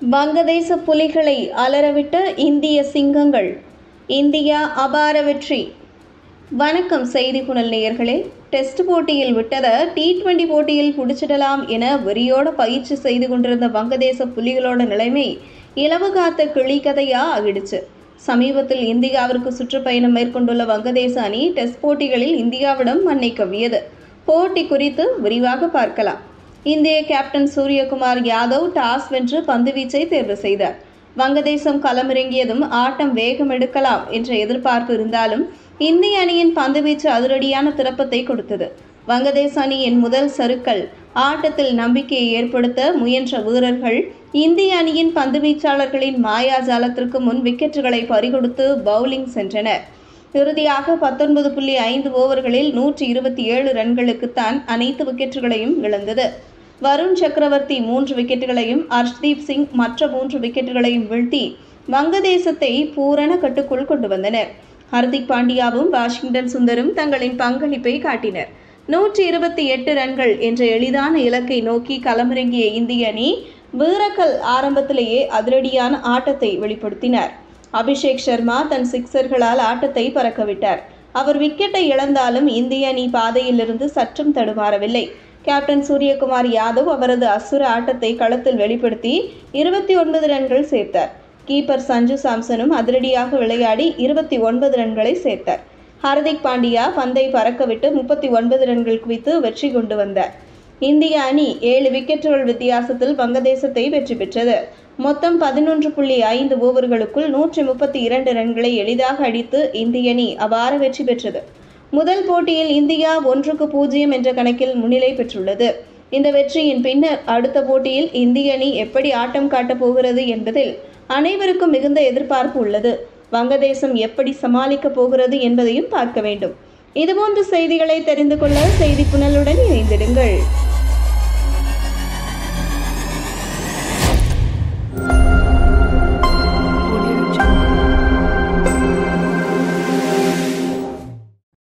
வங்கதேச புலிகளை அலறவிட்ட இந்திய சிங்கங்கள். இந்தியா அபார வெற்றி. வணக்கம் செய்தி புனல் நேயர்களே. டெஸ்ட் போட்டியில் விட்டதை T20 போட்டியில் பிடிச்சிடலாம் என வெறியோட பயிற்சி செய்து கொண்டிருந்த வங்கதேச புலிகளோட நிலைமை இலவு காத்த கிளி கதையா ஆகிடுச்சு. சமீபத்தில் இந்தியாவிற்கு சுற்றுப்பயணம் மேற்கொண்டுள்ள வங்கதேச அணி டெஸ்ட் போட்டிகளில் இந்தியாவிடம் மண்ணை கவ்வியது. போட்டி குறித்து விரிவாக பார்க்கலாம். இந்திய கேப்டன் சூரியகுமார் யாதவ் டாஸ் வென்று பந்து வீச்சை தேர்வு செய்தார். வங்கதேசம் களமிறங்கியதும் ஆட்டம் வேகம் எடுக்கலாம் என்ற எதிர்பார்ப்பு இருந்தாலும் இந்திய அணியின் பந்துவீச்சு அதிரடியான திருப்பத்தை கொடுத்தது. வங்கதேச அணியின் முதல் சறுக்கல் ஆட்டத்தில் நம்பிக்கையை ஏற்படுத்த முயன்ற வீரர்கள் இந்திய அணியின் பந்துவீச்சாளர்களின் மாயாஜாலத்திற்கு முன் விக்கெட்டுகளை பறிகொடுத்து பவுலிங் சென்றனர். இறுதியாக 19.5 ஓவர்களில் 127 ரன்களுக்குத்தான் அனைத்து விக்கெட்டுகளையும் இழந்தது. வருண் சக்கரவர்த்தி 3 விக்கெட்டுகளையும் ஹர்ஷ்தீப் சிங் மற்ற 3 விக்கெட்டுகளையும் வீழ்த்தி வங்கதேசத்தை பூரண கட்டுக்குள் கொண்டு வந்தனர். ஹர்திக் பாண்டியாவும் வாஷிங்டன் சுந்தரும் தங்களின் பங்களிப்பை காட்டினர். 128 ரன்கள் என்ற எளிதான இலக்கை நோக்கி களமிறங்கிய இந்திய அணி வீரக்கல் ஆரம்பத்திலேயே அதிரடியான ஆட்டத்தை வெளிப்படுத்தினார். அபிஷேக் சர்மா தன் சிக்சர்களால் ஆட்டத்தை பறக்கவிட்டார். அவர் விக்கெட்டை இழந்தாலும் இந்திய அணி பாதையிலிருந்து சற்றும் தடுமாறவில்லை. கேப்டன் சூரியகுமார் யாதவ் அவரது அசுர ஆட்டத்தை களத்தில் வெளிப்படுத்தி 29 ரன்கள் சேர்த்தார். கீப்பர் சஞ்சு சாம்சனும் அதிரடியாக விளையாடி 29 ரன்களை சேர்த்தார். ஹர்திக் பாண்டியா பந்தை பறக்கவிட்டு 39 ரன்கள் குவித்து வெற்றி கொண்டு வந்தார். இந்திய அணி 7 விக்கெட்டுகள் வித்தியாசத்தில் வங்கதேசத்தை வெற்றி பெற்றது. மொத்தம் 11.5 ஓவர்களுக்குள் 132 ரன்களை எளிதாக அடித்து இந்திய அணி அபார வெற்றி பெற்றது. முதல் போட்டியில் இந்தியா 1-0 என்ற கணக்கில் முன்னிலை பெற்றுள்ளது. இந்த வெற்றியின் பின்னர் அடுத்த போட்டியில் இந்திய அணி எப்படி ஆட்டம் காட்டப் போகிறது என்பதில் அனைவருக்கும் மிகுந்த எதிர்பார்ப்பு உள்ளது. வங்கதேசம் எப்படி சமாளிக்கப் போகிறது என்பதையும் பார்க்க வேண்டும். இதுபோன்ற செய்திகளை தெரிந்து கொள்ள செய்தி புனலுடன் இணைந்திடுங்கள்.